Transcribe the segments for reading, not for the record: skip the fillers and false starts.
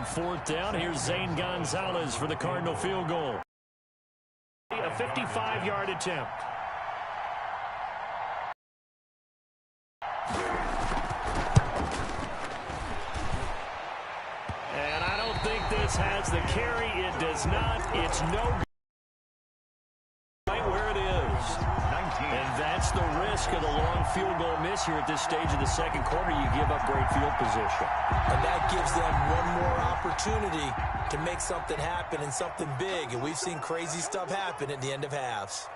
On fourth down, here's Zane Gonzalez for the Cardinal field goal. A 55-yard attempt. And I don't think this has the carry. It does not. It's no good. Right where it is. 19. And that's the risk of the long field goal miss here at this stage of the second quarter. You give up great field position. And that gives them one more opportunity to make something happen and something big. And we've seen crazy stuff happen at the end of halves.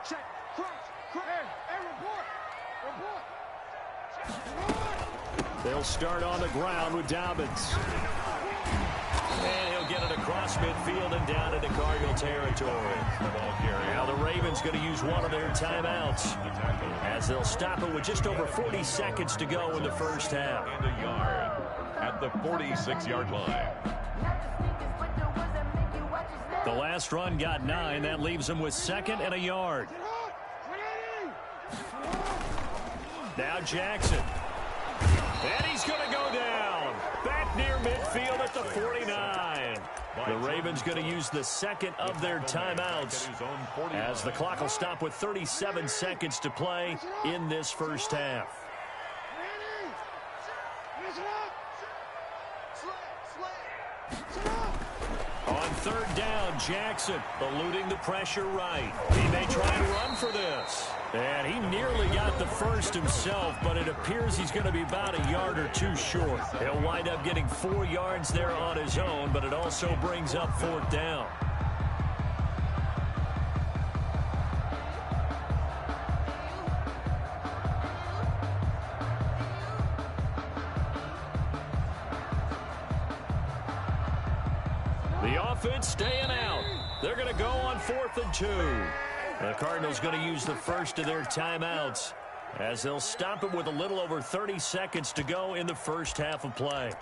They'll start on the ground with Dobbins. And he'll get it across midfield and down into Cardinal territory. Now the Ravens going to use one of their timeouts as they'll stop it with just over 40 seconds to go in the first half. And a yard at the 46-yard line. The last run got 9. That leaves them with second and a yard. Now Jackson. And he's going to go down. Back near midfield at the 49. The Ravens going to use the second of their timeouts as the clock will stop with 37 seconds to play in this first half. On third down, Jackson eluding the pressure right. He may try and run for this. And he nearly got the first himself, but it appears he's going to be about a yard or two short. He'll wind up getting 4 yards there on his own, but it also brings up fourth down. The offense staying out. They're going to go on 4th and 2. The Cardinals going to use the first of their timeouts as they'll stop it with a little over 30 seconds to go in the first half of play.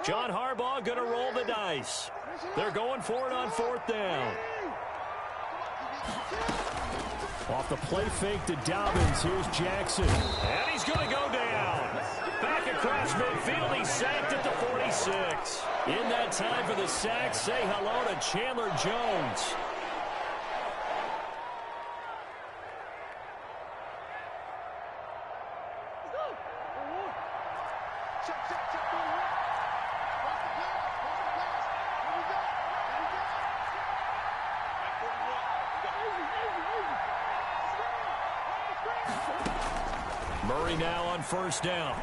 John Harbaugh going to roll the dice. They're going for it on 4th down. Off the play fake to Dobbins. Here's Jackson. And he's going to go down. Back across midfield. He's sacked at the 46. In that time for the sack, say hello to Chandler Jones. Murray now on first down.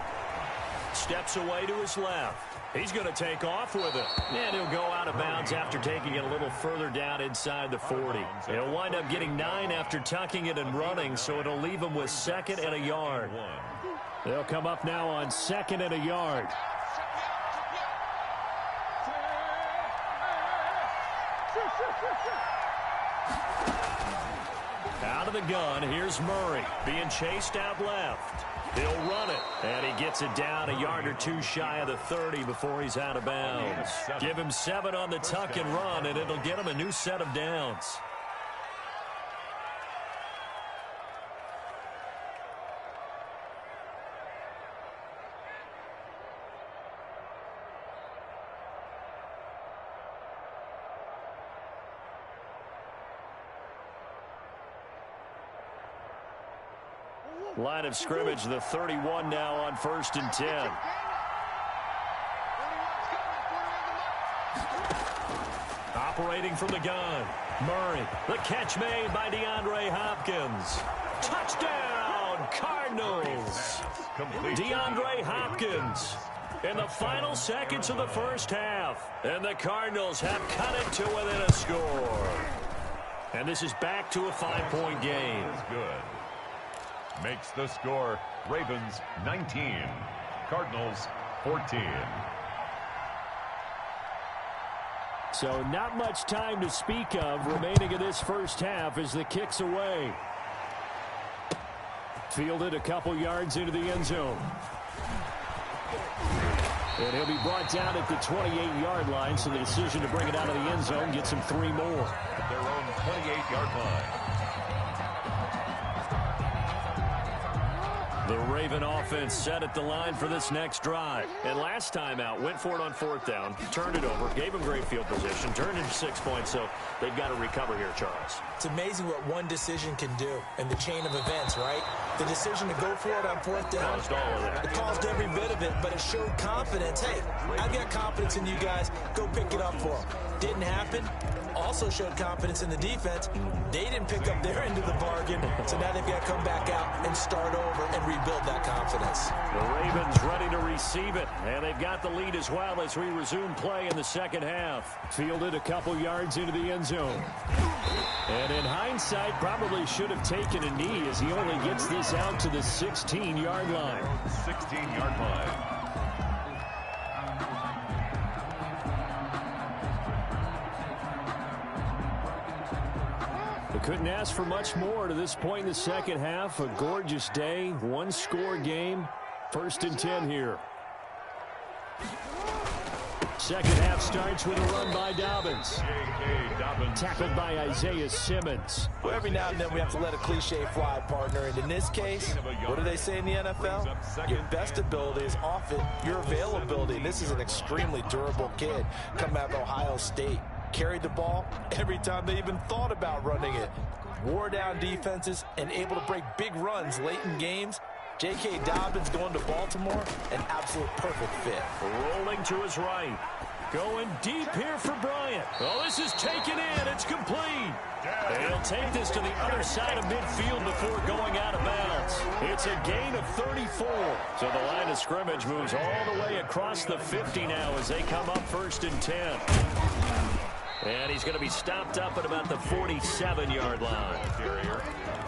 Steps away to his left. He's going to take off with it. And he'll go out of bounds after taking it a little further down inside the 40. He'll wind up getting 9 after tucking it and running, so it'll leave him with second and a yard. They'll come up now on second and a yard. Out of the gun, here's Murray being chased out left. He'll run it, and he gets it down a yard or two shy of the 30 before he's out of bounds. Give him 7 on the tuck and run, and it'll get him a new set of downs. Line of scrimmage, the 31 now on 1st and 10. Operating from the gun. Murray. The catch made by DeAndre Hopkins. Touchdown, Cardinals. DeAndre Hopkins in the final seconds of the first half. And the Cardinals have cut it to within a score. And this is back to a 5-point game. Good. Makes the score Ravens 19, Cardinals 14. So not much time to speak of remaining in this first half as the kick's away. Fielded a couple yards into the end zone. And he'll be brought down at the 28-yard line, so the decision to bring it out of the end zone gets him 3 more. At their own 28-yard line. The Raven offense set at the line for this next drive. And last time out, went for it on 4th down, turned it over, gave him great field position, turned it into 6 points, so they've got to recover here, Charles. It's amazing what one decision can do in the chain of events, right? The decision to go for it on 4th down. Caused all of that. It caused every bit of it, but it showed confidence. Hey, I've got confidence in you guys. Go pick it up for them. Didn't happen. Also showed confidence in the defense. They didn't pick up their end of the bargain, so now they've got to come back out and start over and rebuild that confidence. The Ravens ready to receive it, and they've got the lead as well as we resume play in the second half. Fielded a couple yards into the end zone. And in hindsight, probably should have taken a knee as he only gets this out to the 16-yard line. 16-yard line. Couldn't ask for much more to this point in the second half. A gorgeous day, one-score game. 1st and 10 here. Second half starts with a run by Dobbins. Tackled by Isaiah Simmons. Well, every now and then we have to let a cliche fly, partner. And in this case, what do they say in the NFL? Your best ability is often your availability. This is an extremely durable kid coming out of Ohio State. Carried the ball every time they even thought about running it. Wore down defenses and able to break big runs late in games. J.K. Dobbins going to Baltimore, an absolute perfect fit. Rolling to his right. Going deep here for Bryant. Oh, this is taken in. It's complete. And he'll take this to the other side of midfield before going out of bounds. It's a gain of 34. So the line of scrimmage moves all the way across the 50 now as they come up 1st and 10. And he's going to be stopped up at about the 47-yard line.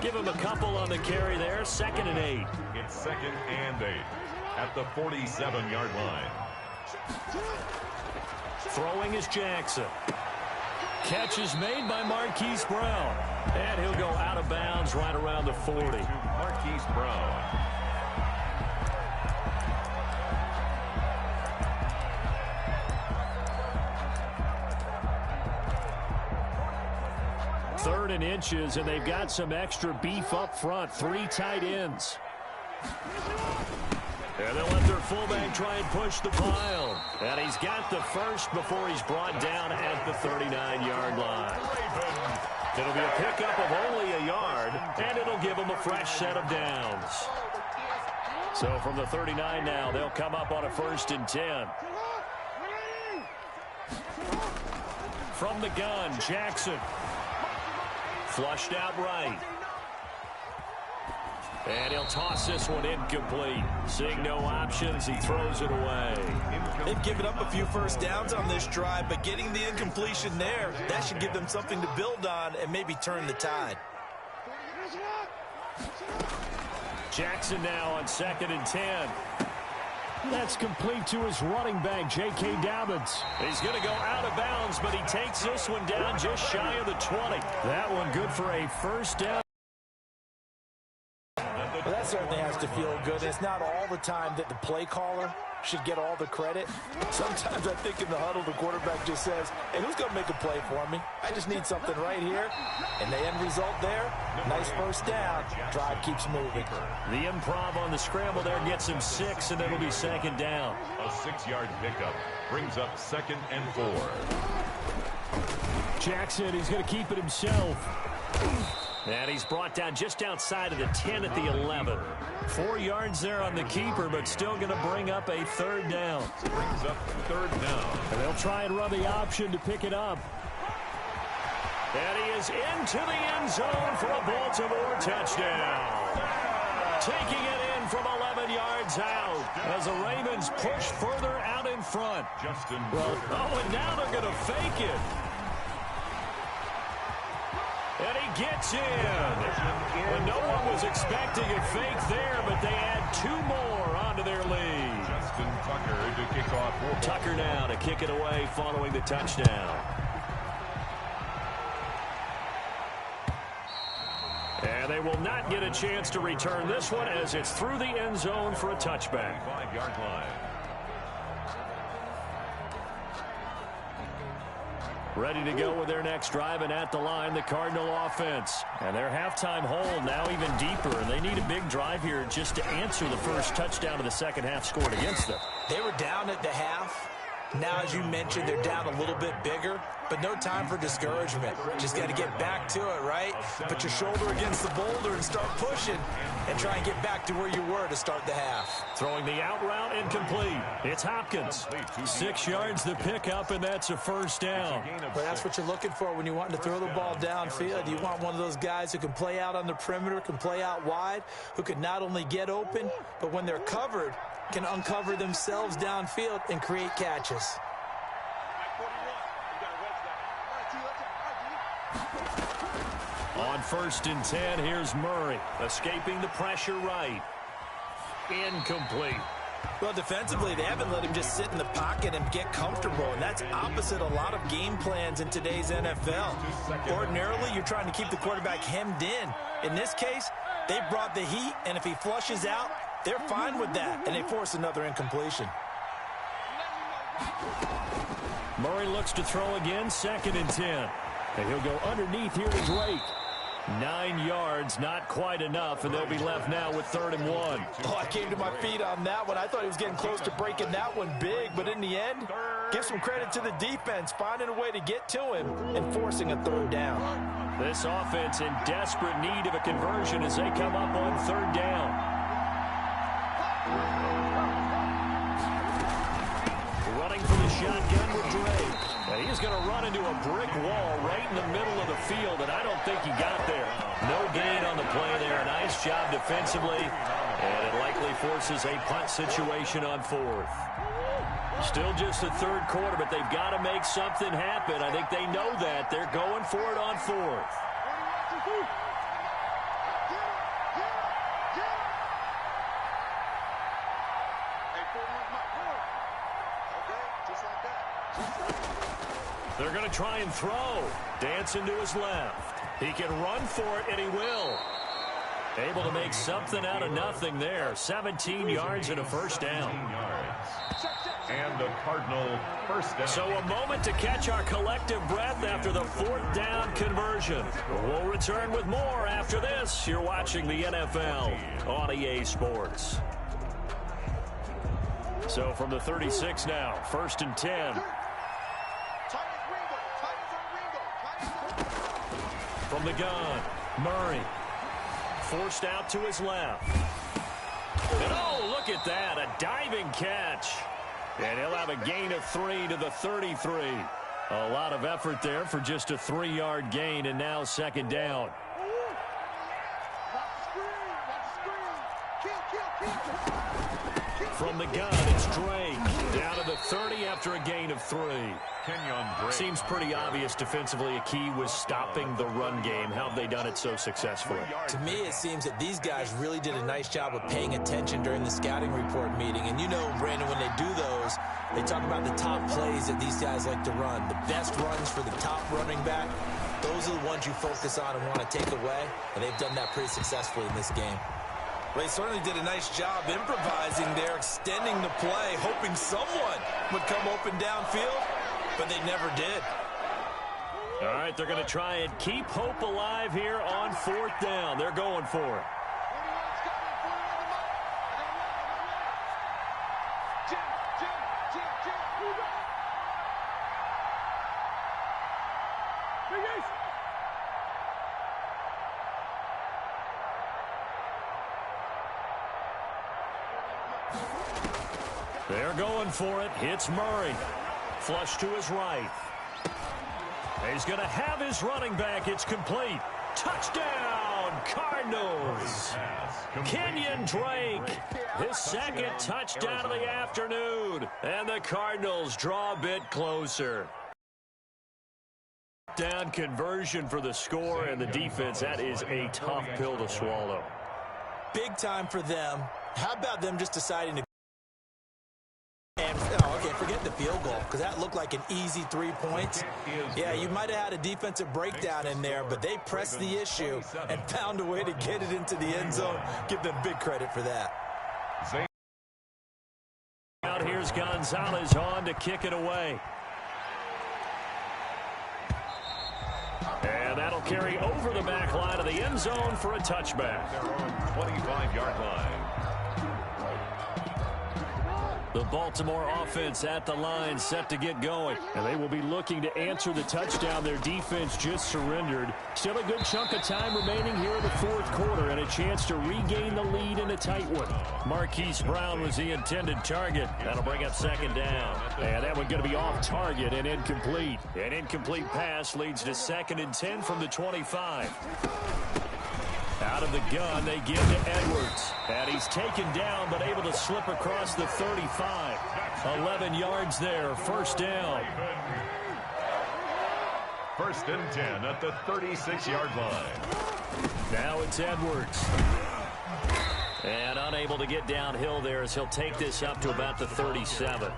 Give him a couple on the carry there. 2nd and 8. It's 2nd and 8 at the 47-yard line. Throwing is Jackson. Catch is made by Marquise Brown. And he'll go out of bounds right around the 40. Marquise Brown. Third and inches, and they've got some extra beef up front. 3 tight ends. And they'll let their fullback try and push the pile. And he's got the first before he's brought down at the 39-yard line. It'll be a pickup of only a yard, and it'll give them a fresh set of downs. So from the 39 now, they'll come up on a 1st and 10. From the gun, Jackson. Flushed out right. And he'll toss this one incomplete. Seeing no options, he throws it away. They've given up a few first downs on this drive, but getting the incompletion there, that should give them something to build on and maybe turn the tide. Jackson now on 2nd and 10. That's complete to his running back, J.K. Dobbins. He's going to go out of bounds, but he takes this one down just shy of the 20. That one good for a 1st down. Well, that certainly has to feel good. It's not all the time that the play caller should get all the credit. Sometimes I think in the huddle, the quarterback just says, hey, who's going to make a play for me? I just need something right here. And the end result there, nice 1st down. Drive keeps moving. The improv on the scramble there gets him 6, and it'll be 2nd down. A 6-yard pickup brings up 2nd and 4. Jackson, he's going to keep it himself. And he's brought down just outside of the 10 at the 11. 4 yards there on the keeper, but still going to bring up a 3rd down. Brings up 3rd down. And they'll try and run the option to pick it up. And he is into the end zone for a Baltimore touchdown. Taking it in from 11 yards out as the Ravens push further out in front. Justin. Oh, and now they're going to fake it. And he gets in. And no one was expecting a fake there, but they add 2 more onto their lead. Justin Tucker to kick off. Tucker now to kick it away following the touchdown. And they will not get a chance to return this one as it's through the end zone for a touchback. 5-yard line. Ready to go with their next drive, and at the line, the Cardinal offense. And their halftime hole now even deeper, and they need a big drive here just to answer the first touchdown of the second half scored against them. They were down at the half. Now, as you mentioned, they're down a little bit bigger, but no time for discouragement. Just got to get back to it, right? Put your shoulder against the boulder and start pushing and try and get back to where you were to start the half. Throwing the out route incomplete. It's Hopkins. 6 yards the pickup, and that's a first down. But that's what you're looking for when you want to throw the ball downfield. You want one of those guys who can play out on the perimeter, can play out wide, who can not only get open, but when they're covered, can uncover themselves downfield and create catches. On 1st and 10, here's Murray, escaping the pressure right. Incomplete. Well, defensively, they haven't let him just sit in the pocket and get comfortable, and that's opposite a lot of game plans in today's NFL. Ordinarily, you're trying to keep the quarterback hemmed in. In this case, they brought the heat, and if he flushes out, they're fine with that, and they force another incompletion. Murray looks to throw again, 2nd and 10. And he'll go underneath here to Drake. 9 yards, not quite enough, and they'll be left now with 3rd and 1. Oh, I came to my feet on that one. I thought he was getting close to breaking that one big, but in the end, give some credit to the defense, finding a way to get to him and forcing a 3rd down. This offense in desperate need of a conversion as they come up on 3rd down. Running for the shotgun with Drake. And he's going to run into a brick wall right in the middle of the field, and I don't think he got there. No gain on the play there. Nice job defensively, and it likely forces a punt situation on 4th. Still just the 3rd quarter, but they've got to make something happen. I think they know that. They're going for it on 4th. They're going to try and throw. Dancing to his left. He can run for it, and he will. Able to make something out of nothing there. 17 yards and a first down. And the Cardinal first down. So a moment to catch our collective breath after the 4th down conversion. We'll return with more after this. You're watching the NFL on EA Sports. So from the 36 now, 1st and 10. From the gun, Murray. Forced out to his left. And oh, look at that, a diving catch. And he'll have a gain of 3 to the 33. A lot of effort there for just a 3-yard gain, and now 2nd down. From the gun, it's Drake. Down to the 30 after a gain of 3. Seems pretty obvious defensively. A key was stopping the run game. How have they done it so successfully? To me, it seems that these guys really did a nice job of paying attention during the scouting report meeting. And you know, Brandon, when they do those, they talk about the top plays that these guys like to run. The best runs for the top running back, those are the ones you focus on and want to take away. And they've done that pretty successfully in this game. Well, they certainly did a nice job improvising there, extending the play, hoping someone would come open downfield, but they never did. All right, they're going to try and keep hope alive here on 4th down. They're going for it. They're going for it. It's Murray. Flush to his right. He's going to have his running back. It's complete. Touchdown, Cardinals. Kenyon Drake, his 2nd touchdown of the afternoon. And the Cardinals draw a bit closer. Down conversion for the score, and the defense, that is a tough pill to swallow. Big time for them. How about them just deciding to... Forget the field goal, because that looked like an easy 3 points. Yeah, you might have had a defensive breakdown in there, but they pressed the issue and found a way to get it into the end zone. Give them big credit for that. Out here's Gonzalez on to kick it away. carry over the back line of the end zone for a touchback. Their own 25-yard line. The Baltimore offense at the line, set to get going. And they will be looking to answer the touchdown their defense just surrendered. Still a good chunk of time remaining here in the fourth quarter and a chance to regain the lead in a tight one. Marquise Brown was the intended target. That'll bring up second down. And that one going to be off target and incomplete. An incomplete pass leads to 2nd and 10 from the 25. Out of the gun, they give to Edwards. And he's taken down, but able to slip across the 35. 11 yards there, first down. 1st and 10 at the 36-yard line. Now it's Edwards. And unable to get downhill there as he'll take this up to about the 37.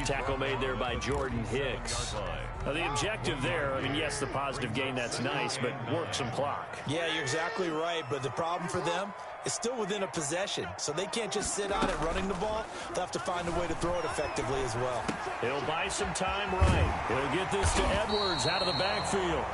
Tackle made there by Jordan Hicks. Now the objective there, I mean, yes, the positive gain, that's nice, but work some clock. Yeah, you're exactly right, but the problem for them is still within a possession, so they can't just sit on it running the ball. They'll have to find a way to throw it effectively as well. He'll buy some time right. He'll get this to Edwards out of the backfield.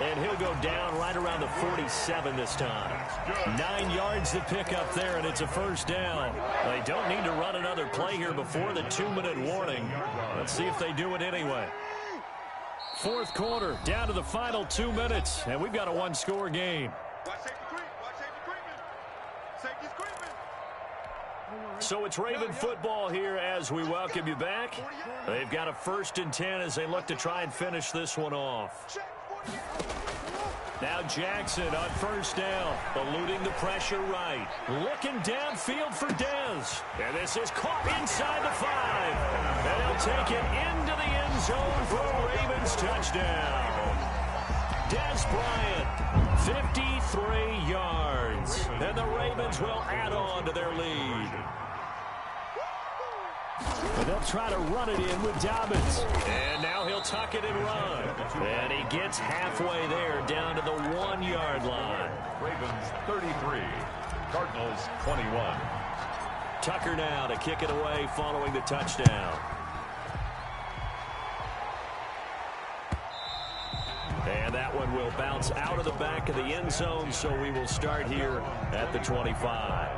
And he'll go down right around the 47 this time. 9 yards to pick up there, and it's a first down. They don't need to run another play here before the 2-minute warning. Let's see if they do it anyway. Fourth quarter, down to the final 2 minutes, and we've got a one-score game. So it's Raven football here as we welcome you back. They've got a 1st and 10 as they look to try and finish this one off. Now Jackson on first down, eluding the pressure right. Looking downfield for Dez. And this is caught inside the 5. And he'll take it into the end zone for a Ravens touchdown. Dez Bryant, 53 yards. And the Ravens will add on to their lead. And they'll try to run it in with Dobbins. And now he'll tuck it and run. And he gets halfway there down to the 1-yard line. Ravens 33, Cardinals 21. Tucker now to kick it away following the touchdown. And that one will bounce out of the back of the end zone, so we will start here at the 25.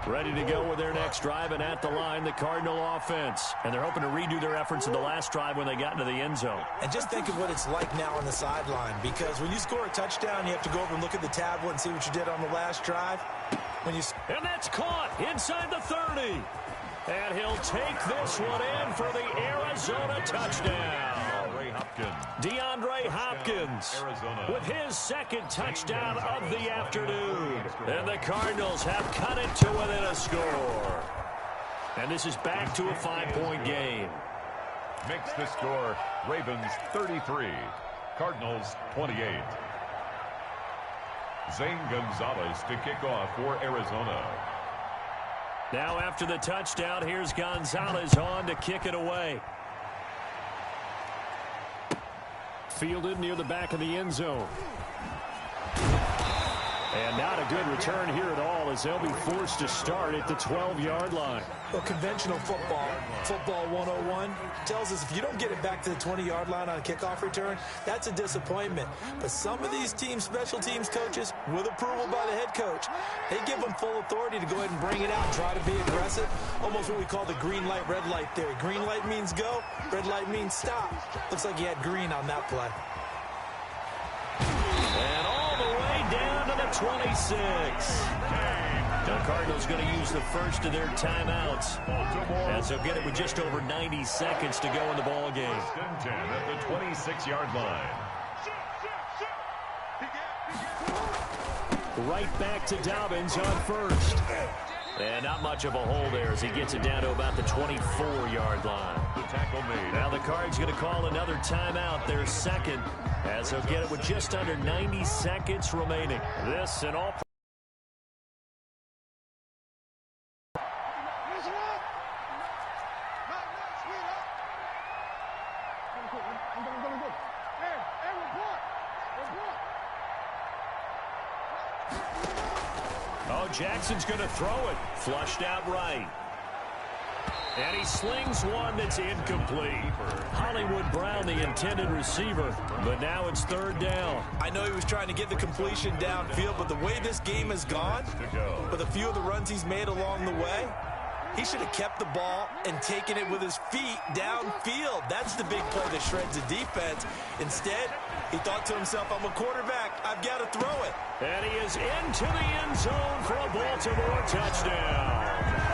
Ready to go with their next drive, and at the line, the Cardinal offense. And they're hoping to redo their efforts in the last drive when they got into the end zone. And just think of what it's like now on the sideline, because when you score a touchdown, you have to go over and look at the tablet and see what you did on the last drive. And that's caught inside the 30. And he'll take this one in for the Arizona touchdown. DeAndre Hopkins with his 2nd touchdown of the afternoon. And the Cardinals have cut it to within a score. And this is back to a 5-point game. Makes the score Ravens 33, Cardinals 28. Zane Gonzalez to kick off for Arizona. Now after the touchdown, here's Gonzalez on to kick it away. Fielded near the back of the end zone. And not a good return here at all as they'll be forced to start at the 12-yard line. Well, conventional football 101, tells us if you don't get it back to the 20-yard line on a kickoff return, that's a disappointment. But some of these teams, special teams coaches, with approval by the head coach, they give them full authority to go ahead and bring it out, try to be aggressive, almost what we call the green light, red light theory. Green light means go, red light means stop. Looks like he had green on that play. And all the way down to the 26. The Cardinals going to use the first of their timeouts as they'll get it with just over 90 seconds to go in the ball game. 1st and 10 at the 26-yard line. Right back to Dobbins on first. And not much of a hole there as he gets it down to about the 24-yard line. The tackle made. Now the Cards going to call another timeout, their 2nd, as they'll get it with just under 90 seconds remaining. This and all. Oh, Jackson's going to throw it. Flushed out right. And he slings one that's incomplete. Hollywood Brown, the intended receiver, but now it's third down. I know he was trying to get the completion downfield, but the way this game has gone, with a few of the runs he's made along the way, he should have kept the ball and taken it with his feet downfield. That's the big play that shreds the defense. Instead, he thought to himself, I'm a quarterback. I've got to throw it. And he is into the end zone for a Baltimore touchdown.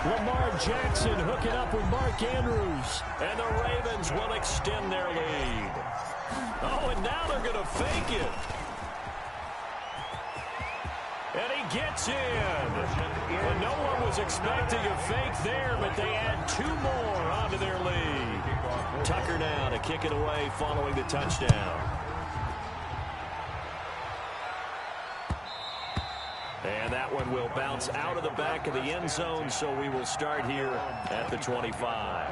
Lamar Jackson hooking up with Mark Andrews. And the Ravens will extend their lead. Oh, and now they're going to fake it. And he gets in. And no one was expecting a fake there, but they add two more onto their lead. Tucker now to kick it away following the touchdown. And that one will bounce out of the back of the end zone, so we will start here at the 25.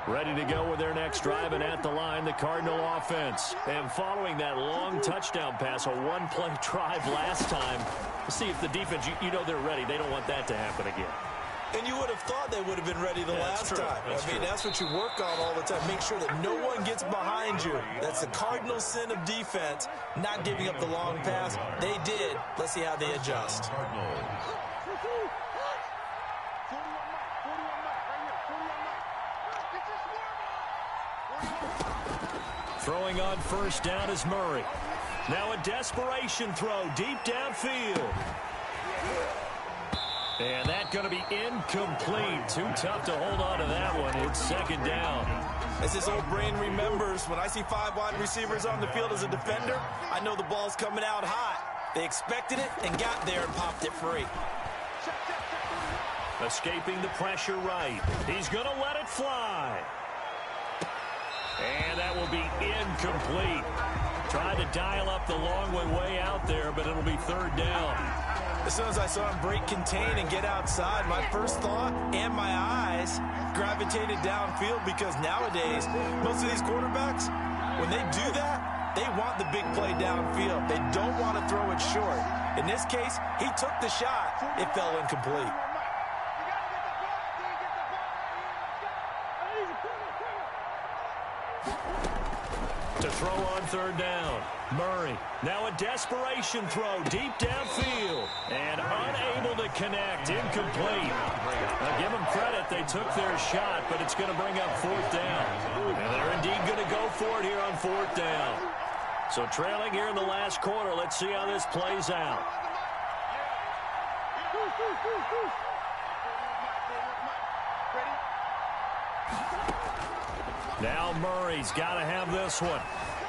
Ready to go with their next drive, and at the line, the Cardinal offense. And following that long touchdown pass, a one-play drive last time, see if the defense, you know they're ready. They don't want that to happen again. And you would have thought they would have been ready the last time. I mean, that's what you work on all the time. Make sure that no one gets behind you. That's the cardinal sin of defense, not giving up the long pass. They did. Let's see how they adjust. Throwing on first down is Murray. Now a desperation throw deep downfield. And that's going to be incomplete. Too tough to hold on to that one. It's second down. As his old brain remembers, when I see 5 wide receivers on the field as a defender, I know the ball's coming out hot. They expected it and got there and popped it free. Escaping the pressure right. He's going to let it fly. And that will be incomplete. Trying to dial up the long way out there, but it'll be third down. As soon as I saw him break contain and get outside, my first thought and my eyes gravitated downfield, because nowadays, most of these quarterbacks, when they do that, they want the big play downfield. They don't want to throw it short. In this case, he took the shot. It fell incomplete. To throw on third down, Murray. Now a desperation throw deep downfield. And unable to connect. Incomplete. Now give them credit. They took their shot, but it's going to bring up fourth down. And they're indeed going to go for it here on fourth down. So trailing here in the last quarter. Let's see how this plays out. Now Murray's got to have this one.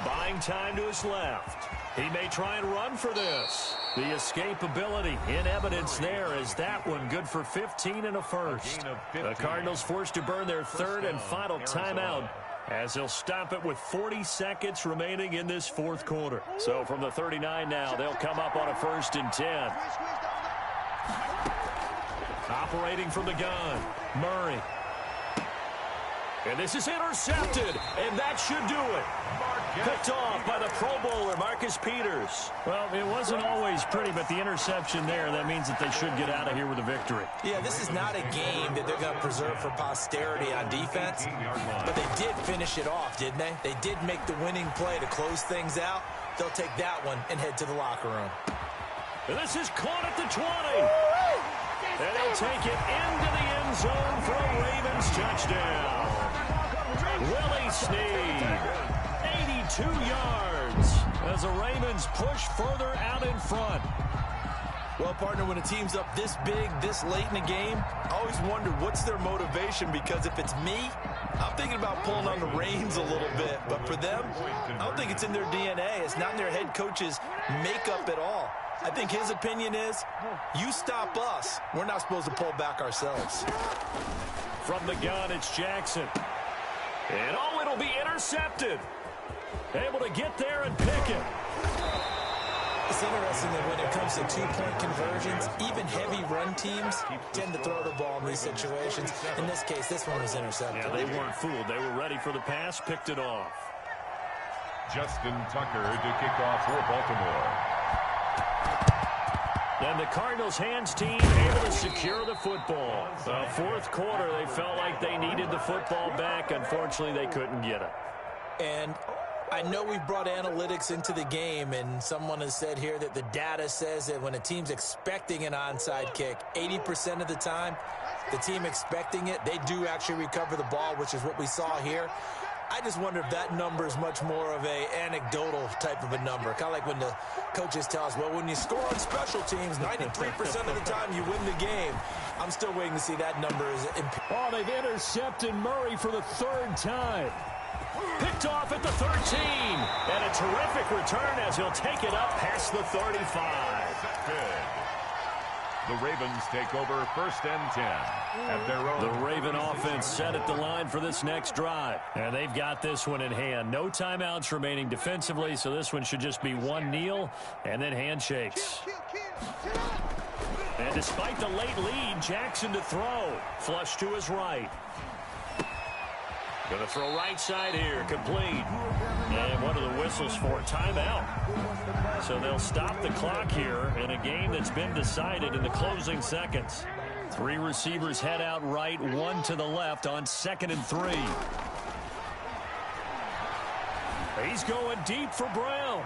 Buying time to his left. He may try and run for this. The escapability in evidence there, as that one good for 15 and a first. The Cardinals forced to burn their third and final timeout, as they'll stop it with 40 seconds remaining in this fourth quarter. So from the 39 now, they'll come up on a 1st and 10. Operating from the gun, Murray. And this is intercepted, and that should do it. Picked off by the Pro Bowler, Marcus Peters. Well, it wasn't always pretty, but the interception there, that means that they should get out of here with a victory. Yeah, this is not a game that they're going to preserve for posterity on defense, but they did finish it off, didn't they? They did make the winning play to close things out. They'll take that one and head to the locker room. And this is caught at the 20. And they'll take it into the end zone for a Ravens touchdown. Willie Snead, 82 yards, as the Ravens push further out in front. Well, partner, when a team's up this big, this late in the game, I always wonder what's their motivation, because if it's me, I'm thinking about pulling on the reins a little bit. But for them, I don't think it's in their DNA. It's not in their head coach's makeup at all. I think his opinion is, you stop us, we're not supposed to pull back ourselves. From the gun, it's Jackson. And oh, it'll be intercepted. Able to get there and pick it. It's interesting that when it comes to two-point conversions, even heavy run teams tend to throw the ball in these situations. In this case, this one was intercepted. Yeah, they weren't fooled. They were ready for the pass, picked it off. Justin Tucker to kick off for Baltimore. And the Cardinals' hands team able to secure the football. Fourth quarter, they felt like they needed the football back. Unfortunately, they couldn't get it. And I know we've brought analytics into the game, and someone has said here that the data says that when a team's expecting an onside kick, 80% of the time, the team expecting it, they do actually recover the ball, which is what we saw here. I just wonder if that number is much more of a anecdotal type of a number. Kind of like when the coaches tell us, well, when you score on special teams, 93% of the time you win the game. I'm still waiting to see that number. Oh, they've intercepted Murray for the third time. Picked off at the 13. And a terrific return as he'll take it up past the 35. Good. The Ravens take over 1st and 10 at their own. The Raven offense set at the line for this next drive. And they've got this one in hand. No timeouts remaining defensively, so this one should just be one kneel and then handshakes. And despite the late lead, Jackson to throw. Flush to his right. Going to throw right side here. Complete. And what are the whistles for? Timeout. So they'll stop the clock here in a game that's been decided in the closing seconds. 3 receivers head out right, 1 to the left on 2nd and 3. He's going deep for Brown.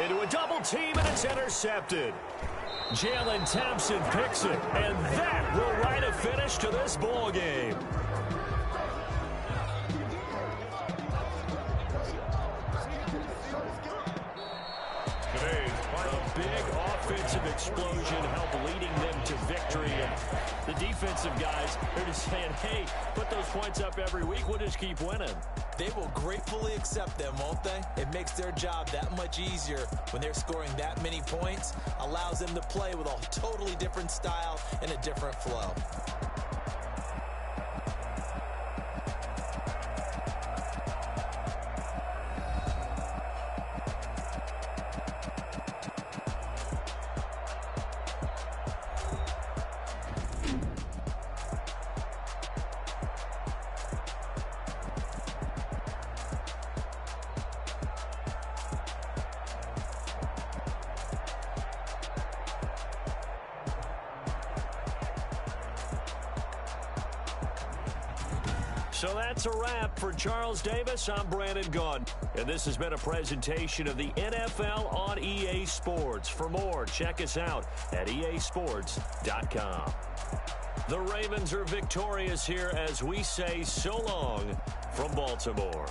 Into a double team, and it's intercepted. Jalen Thompson picks it, and that will write a finish to this ball game. Big offensive explosion helped leading them to victory. And the defensive guys, they're just saying, hey, put those points up every week. We'll just keep winning. They will gratefully accept them, won't they? It makes their job that much easier when they're scoring that many points. Allows them to play with a totally different style and a different flow. So that's a wrap for Charles Davis. I'm Brandon Gaudin. And this has been a presentation of the NFL on EA Sports. For more, check us out at easports.com. The Ravens are victorious here as we say so long from Baltimore.